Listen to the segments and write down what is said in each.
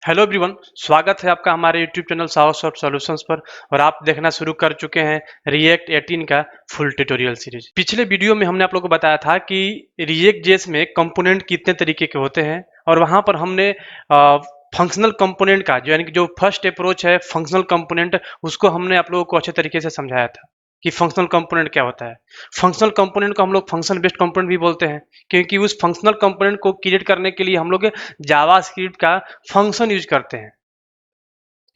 Hello everyone, स्वागत है आपका हमारे यूट्यूब चैनल साहसॉफ्ट सॉल्यूशंस पर। और आप देखना शुरू कर चुके हैं रिएक्ट 18 का फुल ट्यूटोरियल सीरीज। पिछले वीडियो में हमने आप लोगों को बताया था कि रिएक्ट जेएस में कंपोनेंट कितने तरीके के होते हैं, और वहां पर हमने फंक्शनल कंपोनेंट का जो यानी कि जो फर्स्ट अप्रोच है फंक्शनल कंपोनेंट, उसको हमने आप लोगों को अच्छे तरीके से समझाया था कि फंक्शनल कंपोनेंट क्या होता है। फंक्शनल कंपोनेंट को हम लोग फंक्शन बेस्ड कंपोनेंट भी बोलते हैं, क्योंकि उस फंक्शनल कंपोनेंट को क्रिएट करने के लिए हम लोग जावास्क्रिप्ट का फंक्शन यूज करते हैं,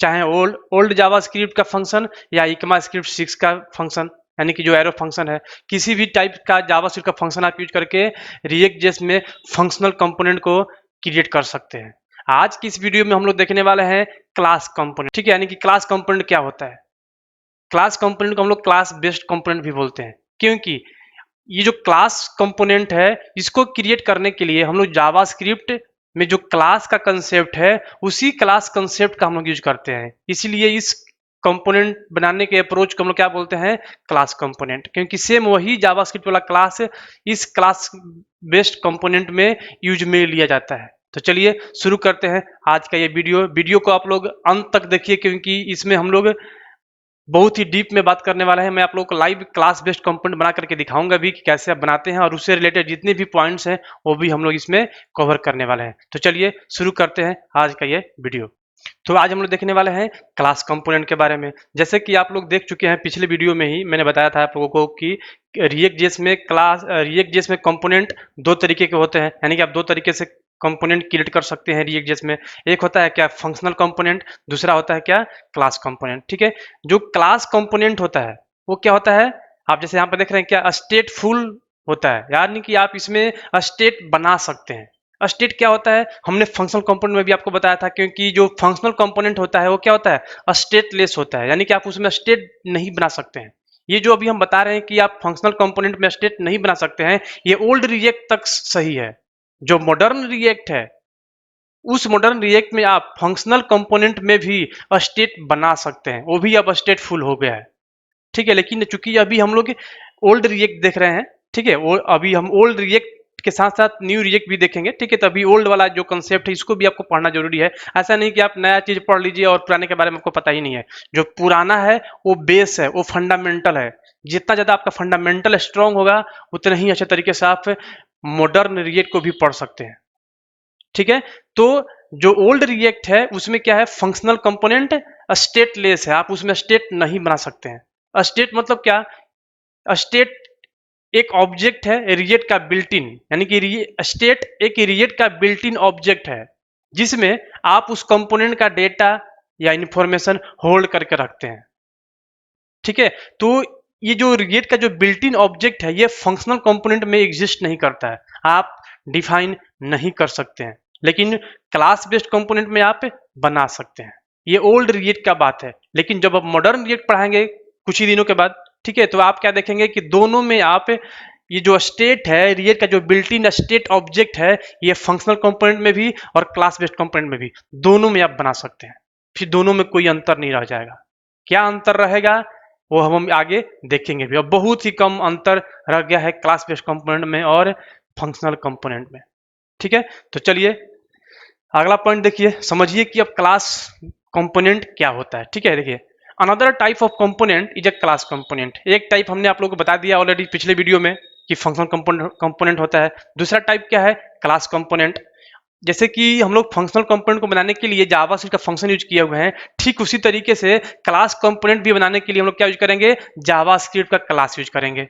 चाहे ओल्ड ओल्ड जावास्क्रिप्ट का फंक्शन या इक्मास्क्रिप्ट 6 का फंक्शन, यानी कि जो एरो फंक्शन है। किसी भी टाइप का जावास्क्रिप्ट का फंक्शन आप यूज करके रिएक्ट जेएस में फंक्शनल कंपोनेंट को क्रिएट कर सकते हैं। आज की इस वीडियो में हम लोग देखने वाले हैं क्लास कंपोनेंट। ठीक है, यानी कि क्लास कंपोनेंट क्या होता है। क्लास कंपोनेंट को हम लोग क्लास बेस्ड कंपोनेंट भी बोलते हैं, क्योंकि ये जो क्लास कंपोनेंट है इसको क्रिएट करने के लिए हम लोग जावास्क्रिप्ट में जो क्लास का कंसेप्ट है उसी क्लास कंसेप्ट का हम लोग यूज करते हैं। इसीलिए इस कंपोनेंट बनाने के अप्रोच को हम लोग क्या बोलते हैं, क्लास कंपोनेंट, क्योंकि सेम वही जावास्क्रिप्ट वाला क्लास इस क्लास बेस्ड कंपोनेंट में यूज में लिया जाता है। तो चलिए शुरू करते हैं आज का ये वीडियो को आप लोग अंत तक देखिए, क्योंकि इसमें हम लोग बहुत ही डीप में बात करने वाला है। मैं आप लोगों को लाइव क्लास बेस्ड कंपोनेंट बना करके दिखाऊंगा भी कि कैसे आप बनाते हैं, और उससे रिलेटेड जितने भी पॉइंट्स हैं वो भी हम लोग इसमें कवर करने वाले हैं। तो चलिए शुरू करते हैं आज का ये वीडियो। तो आज हम लोग देखने वाले हैं क्लास कंपोनेंट के बारे में। जैसे कि आप लोग देख चुके हैं, पिछले वीडियो में ही मैंने बताया था आप लोगों को कि रिएक्ट जेएस में कंपोनेंट दो तरीके के होते हैं, यानी कि आप दो तरीके से कंपोनेंट क्रिएट कर सकते हैं रिएक्ट जेएस में। एक होता है क्या, फंक्शनल कंपोनेंट, दूसरा होता है क्या, क्लास कंपोनेंट। ठीक है, जो क्लास कंपोनेंट होता है वो क्या होता है, आप जैसे यहाँ पर देख रहे हैं क्या, स्टेटफुल होता है, यानी कि आप इसमें स्टेट बना सकते हैं। स्टेट क्या होता है, हमने फंक्शनल कंपोनेंट में भी आपको बताया था, क्योंकि जो फंक्शनल कंपोनेंट होता है वो क्या होता है, स्टेटलेस होता है, यानी कि आप उसमें स्टेट नहीं बना सकते हैं। ये जो अभी हम बता रहे हैं कि आप फंक्शनल कंपोनेंट में स्टेट नहीं बना सकते हैं, ये ओल्ड रिएक्ट तक सही है। जो मॉडर्न रिएक्ट है, उस मॉडर्न रिएक्ट में आप फंक्शनल कंपोनेंट में भी स्टेट बना सकते हैं, वो भी अब स्टेटफुल हो गया है। ठीक है, लेकिन चूंकि अभी हम लोग ओल्ड रिएक्ट देख रहे हैं, ठीक है, वो अभी हम ओल्ड रिएक्ट के साथ साथ न्यू रिएक्ट भी देखेंगे। ठीक है, तो अभी ओल्ड वाला जो कंसेप्ट है इसको भी आपको पढ़ना जरूरी है। ऐसा नहीं कि आप नया चीज पढ़ लीजिए और पुराने के बारे में आपको पता ही नहीं है। जो पुराना है वो बेस है, वो फंडामेंटल है। जितना ज्यादा आपका फंडामेंटल स्ट्रांग होगा उतने ही अच्छे तरीके से आप मॉडर्न रिएक्ट को भी पढ़ सकते हैं। ठीक है, तो जो ओल्ड रिएक्ट है उसमें क्या है, फंक्शनल कंपोनेंट स्टेटलेस है, आप उसमें स्टेट नहीं बना सकते हैं। स्टेट मतलब क्या, स्टेट एक ऑब्जेक्ट है रिएक्ट का बिल्ट इन, यानी कि स्टेट एक रिएक्ट का बिल्ट इन ऑब्जेक्ट है जिसमें आप उस कंपोनेंट का डेटा या इंफॉर्मेशन होल्ड करके रखते हैं। ठीक है, तो ये जो रिएक्ट का जो बिल्ट इन ऑब्जेक्ट है ये फंक्शनल कंपोनेंट में एग्जिस्ट नहीं करता है, आप डिफाइन नहीं कर सकते हैं, लेकिन क्लास बेस्ड कंपोनेंट में आप बना सकते हैं। ये ओल्ड रिएक्ट का बात है, लेकिन जब आप मॉडर्न रिएक्ट पढ़ाएंगे कुछ ही दिनों के बाद, ठीक है, तो आप क्या देखेंगे कि दोनों में आप ये जो स्टेट है रिएक्ट का जो बिल्ट इन स्टेट ऑब्जेक्ट है, ये फंक्शनल कंपोनेंट में भी और क्लास बेस्ड कंपोनेंट में भी, दोनों में आप बना सकते हैं। फिर दोनों में कोई अंतर नहीं रह जाएगा। क्या अंतर रहेगा वो हम आगे देखेंगे भी। अब बहुत ही कम अंतर रह गया है क्लास बेस्ड कंपोनेंट में और फंक्शनल कंपोनेंट में। ठीक है, तो चलिए अगला पॉइंट देखिए, समझिए कि अब क्लास कंपोनेंट क्या होता है। ठीक है, देखिए, another type of component is a class component. एक टाइप हमने आप लोगों को बता दिया ऑलरेडी पिछले वीडियो में कि फंक्शनल कंपोनेंट होता है। दूसरा टाइप क्या है, क्लास कंपोनेंट। जैसे कि हम लोग फंक्शनल कंपोनेंट को बनाने के लिए जावास्क्रिप्ट का फंक्शन यूज किए हुए हैं, ठीक उसी तरीके से क्लास कंपोनेंट भी बनाने के लिए हम लोग क्या यूज करेंगे, जावास्क्रिप्ट का क्लास यूज करेंगे।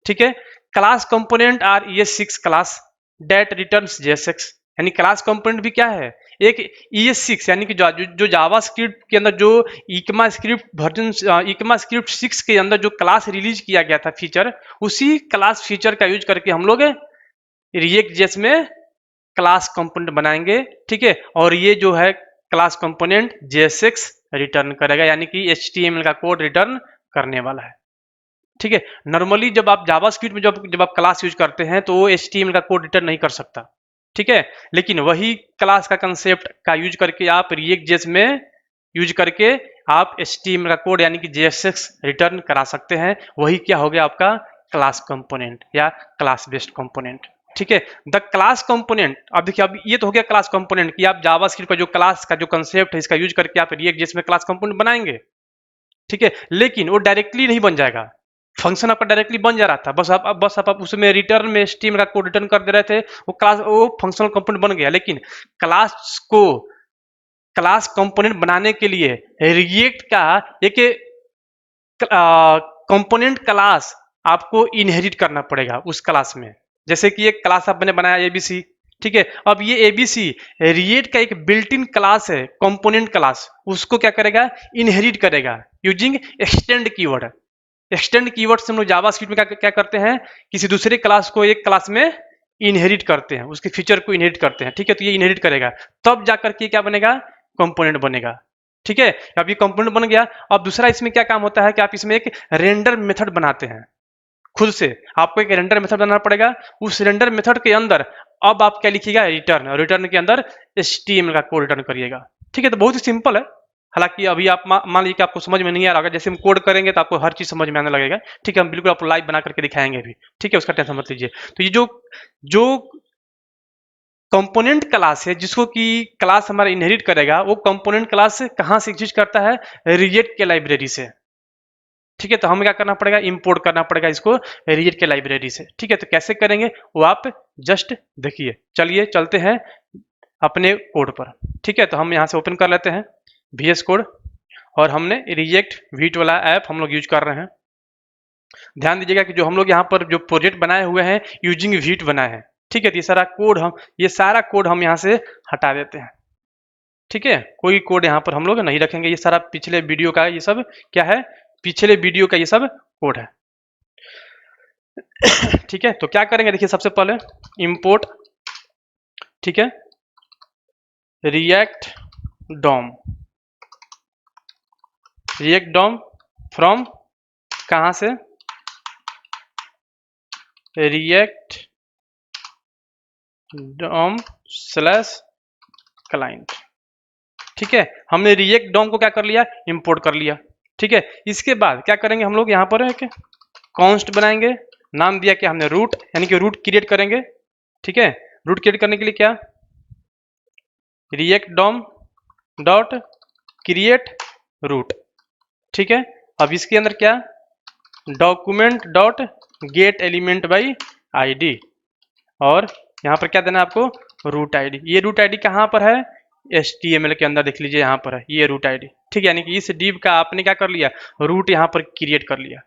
ठीक है, class component are ES6 class that returns JSX, यानी क्लास कंपोनेंट भी क्या है, एक ES6, यानी कि जो जावास्क्रिप्ट के अंदर जो इक्मा स्क्रिप्ट 6 के अंदर जो क्लास रिलीज किया गया था फीचर, उसी क्लास फीचर का यूज करके हम लोग रिएक्ट जेएस में क्लास कंपोनेंट बनाएंगे। ठीक है, और ये जो है क्लास कंपोनेंट JSX रिटर्न करेगा, यानी कि HTML का कोड रिटर्न करने वाला है। ठीक है, नॉर्मली जब आप जावास्क्रिप्ट में जब आप क्लास यूज करते हैं तो वो HTML का कोड रिटर्न नहीं कर सकता। ठीक है, लेकिन वही क्लास का कंसेप्ट का यूज करके आप रिएक्ट जेएस में यूज करके आप HTML का कोड यानी कि JSX रिटर्न करा सकते हैं। वही क्या हो गया आपका क्लास कंपोनेंट या क्लास बेस्ड कंपोनेंट। ठीक है। द क्लास कंपोनेंट, अब देखिए अब ये तो हो गया क्लास कंपोनेंट कि आप जावास्क्रिप्ट का जो क्लास का जो कंसेप्ट है इसका यूज करके आप रिएक्ट में क्लास कंपोनेंट बनाएंगे, ठीक है। लेकिन वो डायरेक्टली नहीं बन जाएगा, फंक्शन आपका डायरेक्टली बन जा रहा था, बस आप उसमें रिटर्न में स्ट्रीम का कोड रिटर्न कर दे रहे थे, वो फंक्शनल कंपोनेंट बन गया। लेकिन क्लास को क्लास कंपोनेंट बनाने के लिए रिएक्ट का एक कंपोनेंट क्लास आपको इनहेरिट करना पड़ेगा उस क्लास में। जैसे कि एक क्लास आपने बनाया एबीसी, ठीक है। अब ये एबीसी रिएक्ट का एक बिल्ट इन क्लास है, कंपोनेंट क्लास, उसको क्या करेगा, इनहेरिट करेगा using extend keyword. Extend keyword से हम लोग जावास्क्रिप्ट में क्या करते हैं, किसी दूसरे क्लास को एक क्लास में इनहेरिट करते हैं, उसके फीचर को इनहेरिट करते हैं, ठीक है। तो ये इनहेरिट करेगा, तब जाकर के क्या बनेगा, कंपोनेंट बनेगा, ठीक है। अब ये कंपोनेंट बन गया। अब दूसरा इसमें क्या काम होता है कि आप इसमें एक रेंडर मेथड बनाते हैं खुद से, आपको एक रेंडर मेथड बनाना पड़ेगा। उस रेंडर मेथड के अंदर अब आप क्या लिखिएगा, रिटर्न, और रिटर्न के अंदर HTML का कोड रिटर्न करिएगा, ठीक है। तो बहुत ही सिंपल है। हालांकि अभी आप मान लीजिए कि आपको समझ में नहीं आ रहा होगा, जैसे हम कोड करेंगे तो आपको हर चीज समझ में आने लगेगा, ठीक है। हम बिल्कुल आपको लाइव बना करके दिखाएंगे भी, ठीक है, उसका टेंशन मत लीजिए। तो ये जो कंपोनेंट क्लास है जिसको कि क्लास हमारा इनहेरिट करेगा, वो कंपोनेंट क्लास कहाँ से एग्जिस्ट करता है, रिएक्ट के लाइब्रेरी से, ठीक है। तो हमें क्या करना पड़ेगा, इंपोर्ट करना पड़ेगा इसको रिएक्ट के लाइब्रेरी से, ठीक है। तो कैसे करेंगे वो आप जस्ट देखिए। चलिए चलते हैं अपने कोड पर, ठीक है। तो हम यहाँ से ओपन कर लेते हैं VS कोड, और हमने रिएक्ट वीट वाला ऐप हम लोग यूज कर रहे हैं। ध्यान दीजिएगा कि जो हम लोग यहाँ पर जो प्रोजेक्ट बनाए हुए हैं यूजिंग वीट बनाए हैं, ठीक है। तो ये सारा कोड हम यहाँ से हटा देते हैं, ठीक है। कोई कोड यहाँ पर हम लोग नहीं रखेंगे, ये सारा पिछले वीडियो का, ये सब क्या है, पिछले वीडियो का ये सब कोड है, ठीक है। तो क्या करेंगे, देखिए सबसे पहले इंपोर्ट, ठीक है, रिएक्ट डॉम फ्रॉम, कहां से, रिएक्ट डॉम स्लैश क्लाइंट, ठीक है। हमने रिएक्ट डॉम को क्या कर लिया, इंपोर्ट कर लिया, ठीक है। इसके बाद क्या करेंगे, हम लोग यहाँ पर एक कॉन्स्ट बनाएंगे, नाम दिया कि हमने रूट, यानी कि रूट क्रिएट करेंगे, ठीक है। रूट क्रिएट करने के लिए क्या, React DOM dot create root, ठीक है। अब इसके अंदर क्या, document dot get element by ID, और यहाँ पर क्या देना है आपको, रूट ID। ये रूट ID कहाँ पर है, HTML के अंदर देख लीजिए, यहाँ पर है ये रूट ID, ठीक है। यानी कि इस div का आपने क्या कर लिया, रूट यहाँ पर क्रिएट कर लिया,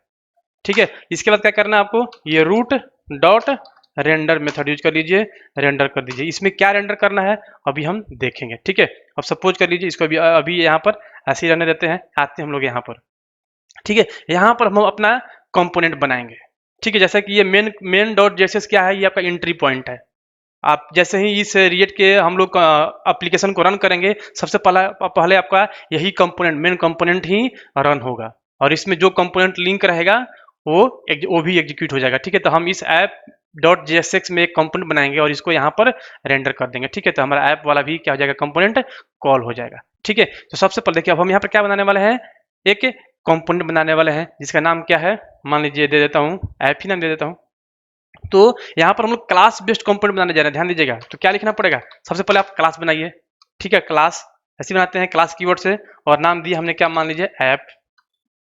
ठीक है। इसके बाद क्या करना है आपको, ये root dot render method use कर लीजिए, रेंडर कर दीजिए। इसमें क्या रेंडर करना है अभी हम देखेंगे, ठीक है। अब सपोज कर लीजिए इसको अभी यहाँ पर ऐसे ही रहने देते हैं, आते हैं हम लोग यहाँ पर, ठीक है। यहाँ पर हम अपना कंपोनेंट बनाएंगे, ठीक है। जैसा कि ये मेन डॉट जेएसएस क्या है, ये आपका एंट्री पॉइंट है। आप जैसे ही इस रिएक्ट के हम लोग एप्लीकेशन को रन करेंगे, सबसे पहले आपका यही कंपोनेंट, मेन कंपोनेंट ही रन होगा, और इसमें जो कंपोनेंट लिंक रहेगा वो भी एग्जीक्यूट हो जाएगा, ठीक है। तो हम इस ऐप डॉट JSX में एक कंपोनेंट बनाएंगे और इसको यहाँ पर रेंडर कर देंगे, ठीक है। तो हमारा ऐप वाला भी क्या हो जाएगा, कंपोनेंट कॉल हो जाएगा, ठीक है। तो सबसे पहले देखिए, अब हम यहाँ पर क्या बनाने वाले हैं, एक कंपोनेंट बनाने वाले हैं जिसका नाम क्या है, मान लीजिए दे देता हूँ, ऐप ही नाम दे देता हूँ। तो यहाँ पर हम लोग क्लास बेस्ड कंपोनेंट बनाने जा रहे हैं, ध्यान दीजिएगा। तो क्या लिखना पड़ेगा, सबसे पहले आप क्लास बनाइए, ठीक है। क्लास ऐसे बनाते हैं क्लास कीवर्ड से, और नाम दिया हमने क्या, मान लीजिए ऐप,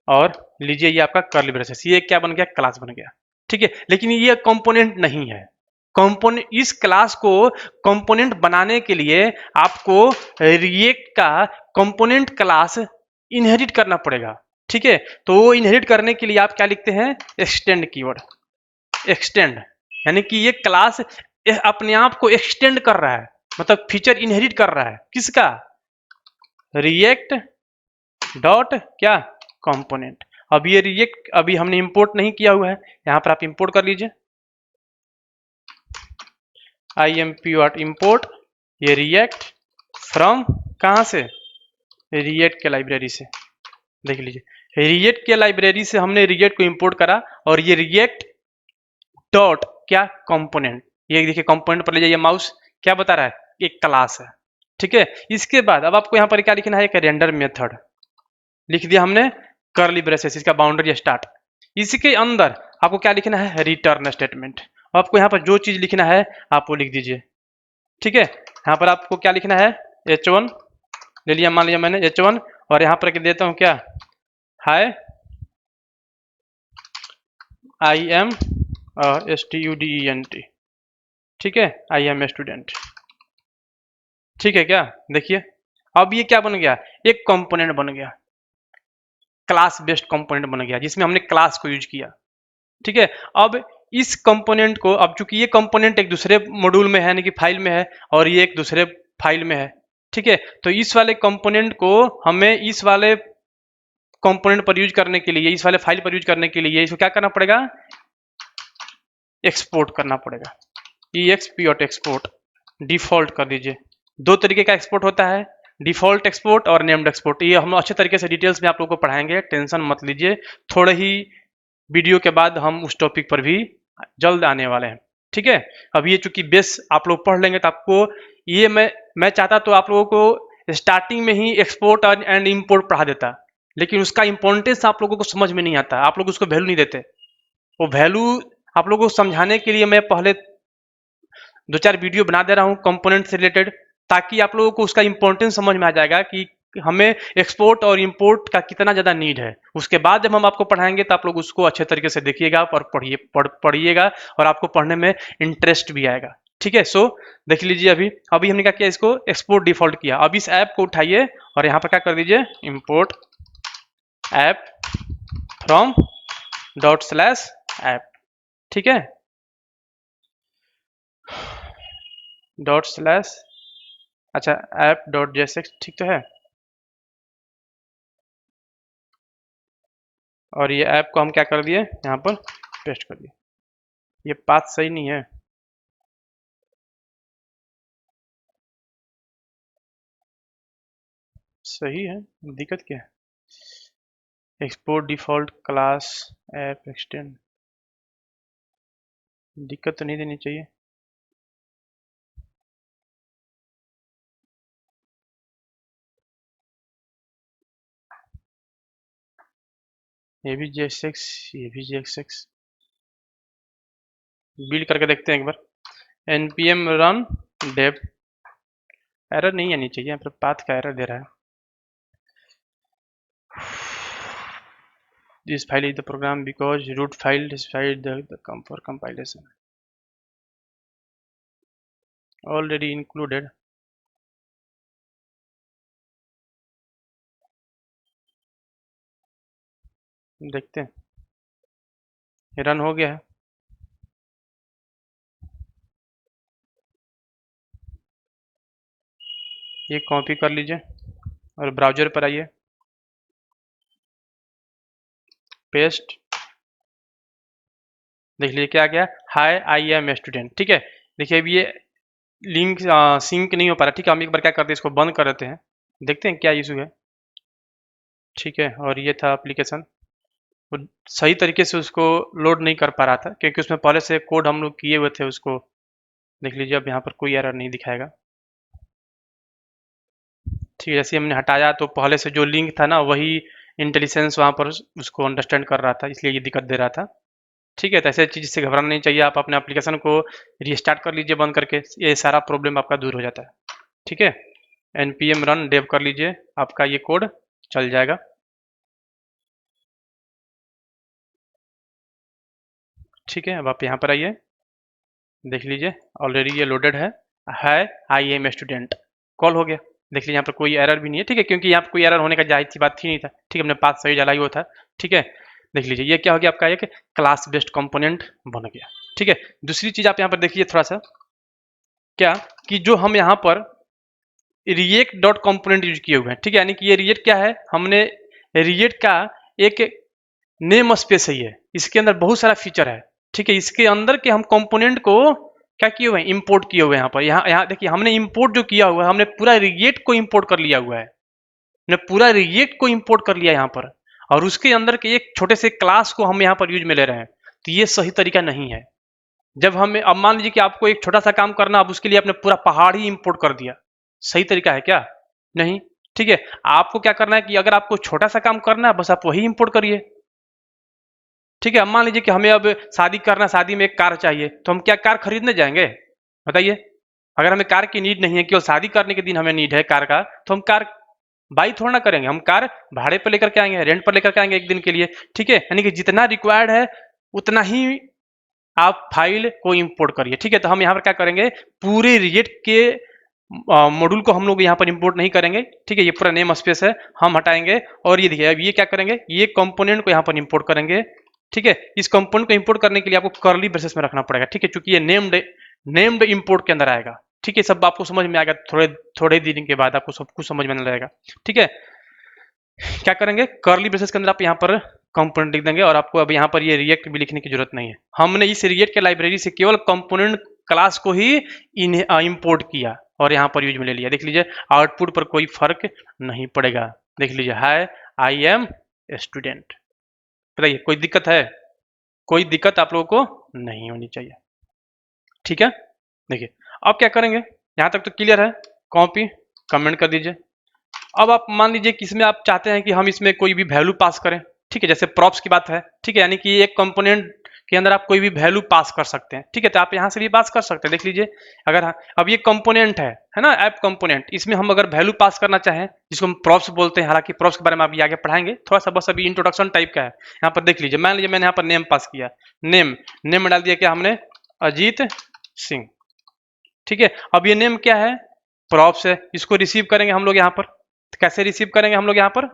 और लीजिए ये आपका कर्ली ब्रेसेस, ये क्या बन गया, क्लास बन गया, ठीक है। लेकिन ये कंपोनेंट नहीं है, कंपोनेंट, इस क्लास को कंपोनेंट बनाने के लिए आपको रिएक्ट का कंपोनेंट क्लास इनहेरिट करना पड़ेगा, ठीक है। तो वो इनहेरिट करने के लिए आप क्या लिखते हैं, एक्सटेंड कीवर्ड, एक्सटेंड, यानी कि ये क्लास अपने आप को एक्सटेंड कर रहा है, मतलब फीचर इनहेरिट कर रहा है, किसका, रिएक्ट डॉट क्या, कंपोनेंट। अब ये रिएक्ट अभी हमने इंपोर्ट नहीं किया हुआ है, यहां पर आप इंपोर्ट कर लीजिए, import, ये रिएक्ट फ्रॉम, कहां से, रिएक्ट के लाइब्रेरी से, देख लीजिए रिएक्ट के लाइब्रेरी से हमने रिएक्ट को इंपोर्ट करा, और ये रिएक्ट डॉट क्या, कंपोनेंट, ये देखिए कंपोनेंट पर ले जाइए माउस, क्या बता रहा है, एक क्लास है, ठीक है। इसके बाद अब आपको यहाँ पर क्या लिखना है, एक रेंडर मेथड लिख दिया हमने, कर्ली ब्रेसेस, इसका बाउंड्री स्टार्ट, इसके अंदर आपको क्या लिखना है, रिटर्न स्टेटमेंट, आपको यहाँ पर जो चीज लिखना है आप वो लिख दीजिए, ठीक है। यहाँ पर आपको क्या लिखना है, H1 ले लिया, मान लिया मैंने H1, और यहाँ पर देता हूँ क्या, हाय IM STUDENT, ठीक है, IM स्टूडेंट, ठीक है क्या। देखिए अब ये क्या बन गया, एक कंपोनेंट बन गया, क्लास बेस्ड कंपोनेंट बन गया जिसमें हमने क्लास को यूज किया, ठीक है। अब इस कंपोनेंट को, अब चूंकि ये कंपोनेंट एक दूसरे मॉड्यूल में है यानी कि फाइल में है, और ये एक दूसरे फाइल में है, ठीक है, तो इस वाले कंपोनेंट को हमें इस वाले कंपोनेंट पर यूज करने के लिए, इस वाले फाइल पर यूज करने के लिए इसको क्या करना पड़ेगा, एक्सपोर्ट करना पड़ेगा, EXP एक्सपोर्ट, डिफॉल्ट कर दीजिए। दो तरीके का एक्सपोर्ट होता है, डिफॉल्ट एक्सपोर्ट और नेम्ड एक्सपोर्ट। ये हम अच्छे तरीके से डिटेल्स में आप लोगों को पढ़ाएंगे, टेंशन मत लीजिए, थोड़े ही वीडियो के बाद हम उस टॉपिक पर भी जल्द आने वाले हैं, ठीक है। अब ये चूंकि बेस आप लोग पढ़ लेंगे तो आपको ये मैं चाहता तो आप लोगों को स्टार्टिंग में ही एक्सपोर्ट एंड इंपोर्ट पढ़ा देता, लेकिन उसका इंपॉर्टेंस आप लोगों को समझ में नहीं आता, आप लोग उसको वैल्यू नहीं देते। वो वैल्यू आप लोगों को समझाने के लिए मैं पहले 2-4 वीडियो बना दे रहा हूँ कंपोनेंट से रिलेटेड, ताकि आप लोगों को उसका इंपॉर्टेंस समझ में आ जाएगा कि हमें एक्सपोर्ट और इंपोर्ट का कितना ज़्यादा नीड है। उसके बाद जब हम आपको पढ़ाएंगे तो आप लोग उसको अच्छे तरीके से देखिएगा और पढ़िएगा, और आपको पढ़ने में इंटरेस्ट भी आएगा, ठीक है। सो देख लीजिए, अभी हमने क्या किया, इसको एक्सपोर्ट डिफॉल्ट किया। अब इस ऐप को उठाइए और यहाँ पर क्या कर दीजिए, इंपोर्ट ऐप फ्रॉम ./ऐप, ठीक है, ./ अच्छा app.jsx, ठीक तो है। और ये ऐप को हम क्या कर दिए, यहाँ पर पेस्ट कर दिए। ये पाथ सही नहीं है, सही है, दिक्कत क्या है, export default class app extend, दिक्कत तो नहीं देनी चाहिए। ये भी JSX, ये भी JSX, बिल्ड करके देखते हैं एक बार। npm run dev, एरर नहीं आनी चाहिए, यहाँ पर पाथ का एरर दे रहा है। This file is the program because root file specified the for compilation already included। देखते हैं, ये रन हो गया है। ये कॉपी कर लीजिए और ब्राउजर पर आइए, पेस्ट, देख लीजिए क्या आ गया, हाय IM स्टूडेंट, ठीक है। देखिए अब ये लिंक सिंक नहीं हो पा रहा, ठीक है। हम एक बार क्या करते हैं, इसको बंद कर देते हैं, देखते हैं क्या इशू है, ठीक है। और ये था एप्लीकेशन, वो सही तरीके से उसको लोड नहीं कर पा रहा था क्योंकि उसमें पहले से कोड हम लोग किए हुए थे उसको। देख लीजिए अब यहाँ पर कोई एरर नहीं दिखाएगा, ठीक है। जैसे हमने हटाया तो पहले से जो लिंक था ना, वही इंटेलिजेंस वहाँ पर उसको अंडरस्टैंड कर रहा था, इसलिए ये दिक्कत दे रहा था, ठीक है। तो ऐसे चीज़ से घबराना नहीं चाहिए, आप अपने एप्लीकेशन को रीस्टार्ट कर लीजिए बंद करके, ये सारा प्रॉब्लम आपका दूर हो जाता है, ठीक है। npm run dev कर लीजिए, आपका ये कोड चल जाएगा, ठीक है। अब आप यहाँ पर आइए, देख लीजिए ऑलरेडी ये लोडेड है IM स्टूडेंट, कॉल हो गया। देख लीजिए यहाँ पर कोई एरर भी नहीं है, ठीक है, क्योंकि यहाँ पर कोई एरर होने का जाहिर सी बात ही नहीं था, ठीक है। हमने पाथ सही डाला ही वो था, ठीक है। देख लीजिए ये क्या हो गया, आपका एक क्लास बेस्ड कंपोनेंट बन गया, ठीक है। दूसरी चीज आप यहाँ पर देखिए थोड़ा सा, क्या कि जो हम यहाँ पर रिएक्ट डॉट कंपोनेंट यूज किए हुए हैं, ठीक है, यानी कि ये रिएक्ट क्या है, हमने रिएक्ट का एक नेम स्पेस है, ये इसके अंदर बहुत सारा फीचर है, ठीक है। इसके अंदर के हम कंपोनेंट को क्या किए हुए हैं, इंपोर्ट किए हुए हैं। यहाँ पर यहाँ देखिए हमने इंपोर्ट जो किया हुआ है, हमने पूरा रिएक्ट को इंपोर्ट कर लिया हुआ है, हमने पूरा रिएक्ट को इंपोर्ट कर लिया यहाँ पर, और उसके अंदर के एक छोटे से क्लास को हम यहाँ पर यूज में ले रहे हैं, तो ये सही तरीका नहीं है। जब हमें, अब मान लीजिए कि आपको एक छोटा सा काम करना, अब उसके लिए आपने पूरा पहाड़ ही इंपोर्ट कर दिया, सही तरीका है क्या, नहीं, ठीक है। आपको क्या करना है कि अगर आपको छोटा सा काम करना है, बस आप वही इंपोर्ट करिए, ठीक है, अब मान लीजिए कि हमें अब शादी करना, शादी में एक कार चाहिए, तो हम क्या कार खरीदने जाएंगे? बताइए। अगर हमें कार की नीड नहीं है, केवल शादी करने के दिन हमें नीड है कार का, तो हम कार बाई थोड़ा ना करेंगे, हम कार भाड़े पर लेकर के आएंगे, रेंट पर लेकर के आएंगे एक दिन के लिए। ठीक है, यानी कि जितना रिक्वायर्ड है उतना ही आप फाइल को इंपोर्ट करिए। ठीक है, तो हम यहाँ पर क्या करेंगे, पूरे रिएक्ट के मॉड्यूल को हम लोग यहाँ पर इंपोर्ट नहीं करेंगे। ठीक है, ये पूरा नेम स्पेस है, हम हटाएंगे। और ये देखिए, अब ये क्या करेंगे, ये कंपोनेंट को यहाँ पर इंपोर्ट करेंगे। ठीक है, इस कंपोनेंट को इंपोर्ट करने के लिए आपको कर्ली ब्रेसेस में रखना पड़ेगा। ठीक है, क्योंकि ये नेम्ड इंपोर्ट के अंदर आएगा। ठीक है, सब आपको समझ में आएगा, थोड़े थोड़े दिन के बाद आपको सब कुछ समझ में आने लगेगा। ठीक है, क्या करेंगे, कर्ली ब्रेसेस के अंदर आप यहाँ पर कंपोनेंट लिख देंगे, और आपको अब यहाँ पर ये रिएक्ट भी लिखने की जरूरत नहीं है। हमने इस रिएक्ट के लाइब्रेरी से केवल कंपोनेंट क्लास को ही इंपोर्ट किया और यहाँ पर यूज में ले लिया। देख लीजिए, आउटपुट पर कोई फर्क नहीं पड़ेगा। देख लीजिए, हाय आई एम स्टूडेंट। बताइए, कोई दिक्कत है? कोई दिक्कत आप लोगों को नहीं होनी चाहिए। ठीक है, देखिए अब क्या करेंगे, यहाँ तक तो क्लियर है। कॉपी कमेंट कर दीजिए। अब आप मान लीजिए कि इसमें आप चाहते हैं कि हम इसमें कोई भी वैल्यू पास करें। ठीक है, जैसे प्रॉप्स की बात है। ठीक है, यानी कि एक कंपोनेंट के अंदर आप कोई भी वैल्यू पास कर सकते हैं। ठीक है, तो आप यहाँ से भी पास कर सकते हैं। देख लीजिए, अगर अब ये कंपोनेंट है ना, ऐप कंपोनेंट, इसमें हम अगर वैल्यू पास करना चाहें, जिसको हम प्रॉप्स बोलते हैं, हालांकि प्रॉप्स के बारे में अभी आगे पढ़ाएंगे, थोड़ा सा बस अभी इंट्रोडक्शन टाइप का है। यहाँ पर देख लीजिए, मान लीजिए मैंने यहाँ पर नेम पास किया, नेम में डाल दिया क्या हमने, अजीत सिंह। ठीक है, अब ये नेम क्या है, प्रॉप्स है। इसको रिसीव करेंगे हम लोग यहाँ पर। कैसे रिसीव करेंगे हम लोग यहाँ पर,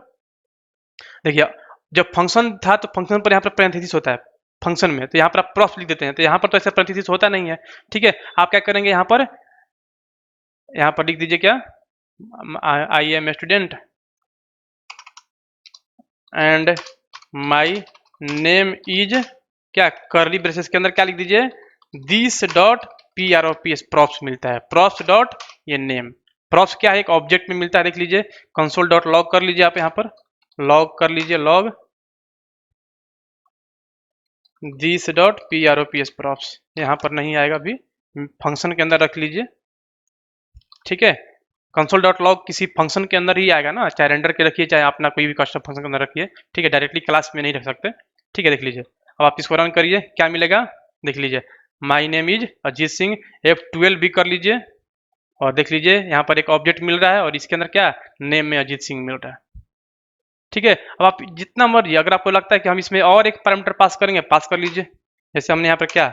देखिए जब फंक्शन था तो फंक्शन पर यहाँ पर पैरेंथेसिस होता है फंक्शन में, तो यहाँ पर आप प्रॉप्स लिख देते हैं, तो यहाँ पर तो ऐसे पैरेंथेसिस होता नहीं है। ठीक है, आप क्या करेंगे, यहाँ पर लिख दीजिए क्या, I am student and my name is, क्या कर्ली ब्रेसेस के अंदर क्या लिख दीजिए, दिस डॉट PROPS, प्रॉप्स मिलता है, प्रॉप्स डॉट ये नेम। प्रॉप्स क्या है, एक ऑब्जेक्ट में मिलता है। देख लीजिए, कंसोल डॉट लॉग कर लीजिए, आप यहाँ पर लॉग कर लीजिए, log this dot PROPS props, यहाँ पर नहीं आएगा, अभी फंक्शन के अंदर रख लीजिए। ठीक है, कंसोल डॉट लॉग किसी फंक्शन के अंदर ही आएगा ना, चाहे रेंडर के रखिए, चाहे अपना कोई भी कस्टम फंक्शन के अंदर रखिए। ठीक है, डायरेक्टली क्लास में नहीं रख सकते। ठीक है, देख लीजिए, अब आप इसको रन करिए, क्या मिलेगा, देख लीजिए, my name is Ajit Singh, F12 भी कर लीजिए, और देख लीजिए यहाँ पर एक ऑब्जेक्ट मिल रहा है, और इसके अंदर क्या, नेम में अजीत सिंह मिल रहा है। ठीक है, अब आप जितना मर्जी, अगर आपको लगता है कि हम इसमें और एक पैरामीटर पास करेंगे, पास कर लीजिए। जैसे हमने यहाँ पर क्या,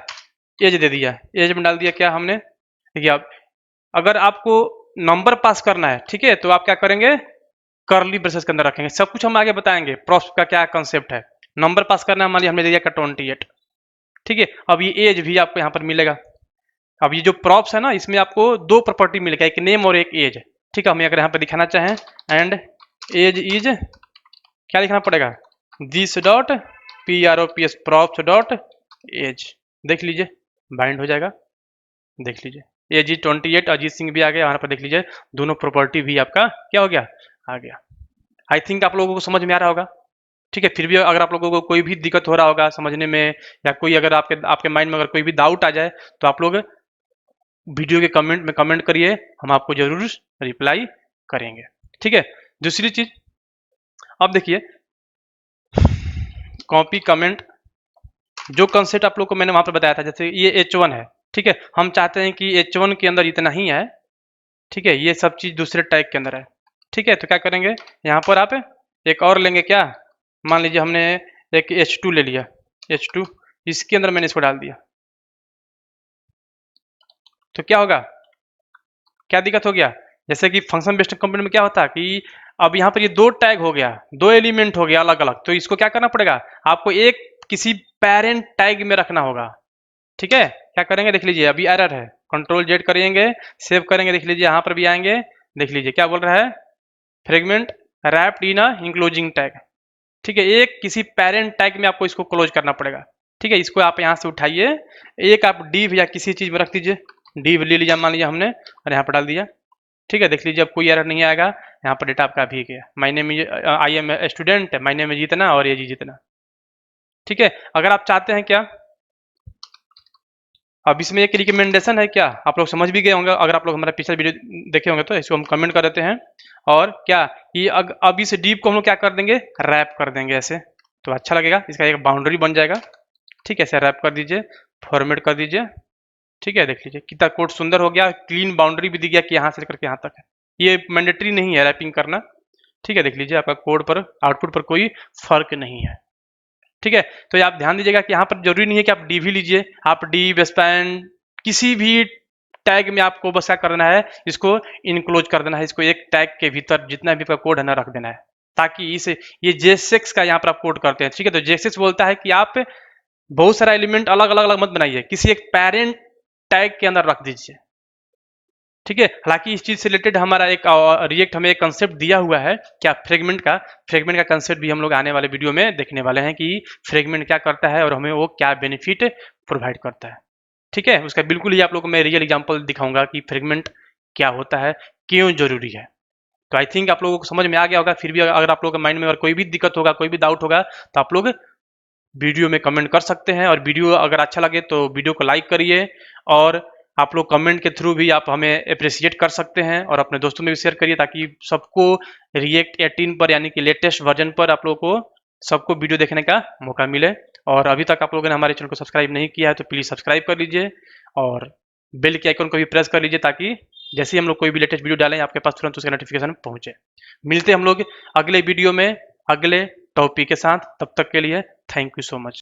एज दे दिया, एज में डाल दिया क्या हमने। देखिए, अब अगर आपको नंबर पास करना है, ठीक है, तो आप क्या करेंगे, कर्ली ब्रेसेस के अंदर रखेंगे। सब कुछ हम आगे बताएंगे, प्रॉप्स का क्या कंसेप्ट है। नंबर पास करना है, मान लीजिए हमने दे दिया का 28। ठीक है, अब ये एज भी आपको यहाँ पर मिलेगा। अब ये जो प्रॉप्स है ना, इसमें आपको दो प्रॉपर्टी मिलेगा, एक नेम और एक एज। ठीक है, हम अगर यहाँ पर दिखाना चाहें, एंड एज इज, क्या लिखना पड़ेगा, this dot PROPS props dot age. देख लीजिए, बाइंड हो जाएगा। देख लीजिए, एज इज 28, अजीत सिंह भी आ गया यहाँ पर। देख लीजिए, दोनों प्रॉपर्टी भी आपका क्या हो गया, आ गया। आई थिंक आप लोगों को समझ में आ रहा होगा। ठीक है, फिर भी अगर आप लोगों को कोई भी दिक्कत हो रहा होगा समझने में, या कोई अगर आपके माइंड में अगर कोई भी डाउट आ जाए, तो आप लोग वीडियो के कमेंट में कमेंट करिए, हम आपको जरूर रिप्लाई करेंगे। ठीक है, दूसरी चीज, अब देखिए, कॉपी कमेंट, जो कंसेप्ट आप लोग को मैंने वहां पर बताया था, जैसे ये H1 है। ठीक है, हम चाहते हैं कि H1 के अंदर इतना ही है। ठीक है, ये सब चीज दूसरे टैग के अंदर है। ठीक है, तो क्या करेंगे, यहाँ पर आप एक और लेंगे, क्या, मान लीजिए हमने एक H2 ले लिया, H2, इसके अंदर मैंने इसको डाल दिया, तो क्या होगा, क्या दिक्कत हो गया, जैसे कि फंक्शन बेस्ड कंपोनेंट में क्या होता है कि अब यहाँ पर ये दो टैग हो गया, दो एलिमेंट हो गया अलग अलग, तो इसको क्या करना पड़ेगा, आपको एक किसी पेरेंट टैग में रखना होगा। ठीक है, क्या करेंगे, देख लीजिए, अभी एरर है, Ctrl Z करेंगे, सेव करेंगे, देख लीजिए यहाँ पर भी आएंगे, देख लीजिए क्या बोल रहा है, fragment wrapped in a enclosing tag. ठीक है, एक किसी पेरेंट टैग में आपको इसको क्लोज करना पड़ेगा। ठीक है, इसको आप यहाँ से उठाइए, एक आप div या किसी चीज में रख दीजिए, div ले लिया मान लिया हमने, और यहाँ पर डाल दिया। ठीक है, देख लीजिए, अब कोई एरर नहीं आएगा, यहाँ पर डेटा आपका भी गया, my name is, I am student, my name is जितना, और ये जी जितना। ठीक है, अगर आप चाहते हैं क्या, अब इसमें एक रिकमेंडेशन है, क्या आप लोग समझ भी गए होंगे, अगर आप लोग हमारा पिछला वीडियो देखे होंगे तो इसको हम कमेंट कर देते हैं। और क्या, ये अब इस डिव को हम लोग क्या कर देंगे, रैप कर देंगे ऐसे, तो अच्छा लगेगा, इसका एक बाउंड्री बन जाएगा। ठीक है, ऐसे रैप कर दीजिए, फॉर्मेट कर दीजिए। ठीक है, देख लीजिए कितना कोड सुंदर हो गया, क्लीन बाउंड्री भी दी गया कि यहाँ से लेकर के यहाँ तक है। ये मैंडेटरी नहीं है रैपिंग करना। ठीक है, देख लीजिए आपका कोड पर, आउटपुट पर कोई फर्क नहीं है। ठीक है, तो ये आप ध्यान दीजिएगा कि यहाँ पर जरूरी नहीं है कि आप डी भी लीजिए, आप डी वेस्पैन किसी भी टैग में आपको बस क्या करना है, इसको इनक्लोज कर देना है, इसको एक टैग के भीतर जितना भी आपका कोड है ना रख देना है, ताकि इसे ये जेसेक्स का यहाँ पर आप कोड करते हैं। ठीक है, तो जेसेक्स बोलता है कि आप बहुत सारा एलिमेंट अलग अलग अलग मत बनाइए, किसी एक पेरेंट टैग के अंदर रख दीजिए। ठीक है, हालांकि इस चीज से रिलेटेड हमारा एक रिएक्ट हमें एक कंसेप्ट दिया हुआ है क्या, फ्रेगमेंट का कंसेप्ट भी हम लोग आने वाले वीडियो में देखने वाले हैं कि फ्रेगमेंट क्या करता है और हमें वो क्या बेनिफिट प्रोवाइड करता है। ठीक है, उसका बिल्कुल ही आप लोगों को मैं रियल एग्जांपल दिखाऊंगा कि फ्रेगमेंट क्या होता है, क्यों जरूरी है। तो आई थिंक आप लोगों को समझ में आ गया होगा। फिर भी अगर आप लोगों के माइंड में अगर कोई भी दिक्कत होगा, कोई भी डाउट होगा, तो आप लोग वीडियो में कमेंट कर सकते हैं। और वीडियो अगर अच्छा लगे तो वीडियो को लाइक करिए, और आप लोग कमेंट के थ्रू भी आप हमें अप्रिशिएट कर सकते हैं, और अपने दोस्तों में भी शेयर करिए, ताकि सबको रिएक्ट 18 पर यानी कि लेटेस्ट वर्जन पर आप लोगों को सबको वीडियो देखने का मौका मिले। और अभी तक आप लोगों ने हमारे चैनल को सब्सक्राइब नहीं किया है तो प्लीज़ सब्सक्राइब कर लीजिए, और बेल के आइकन को भी प्रेस कर लीजिए, ताकि जैसे ही हम लोग कोई भी लेटेस्ट वीडियो डालें आपके पास तुरंत उसका नोटिफिकेशन पहुंचे। मिलते हैं हम लोग अगले वीडियो में अगले टॉपिक के साथ, तब तक के लिए थैंक यू सो मच।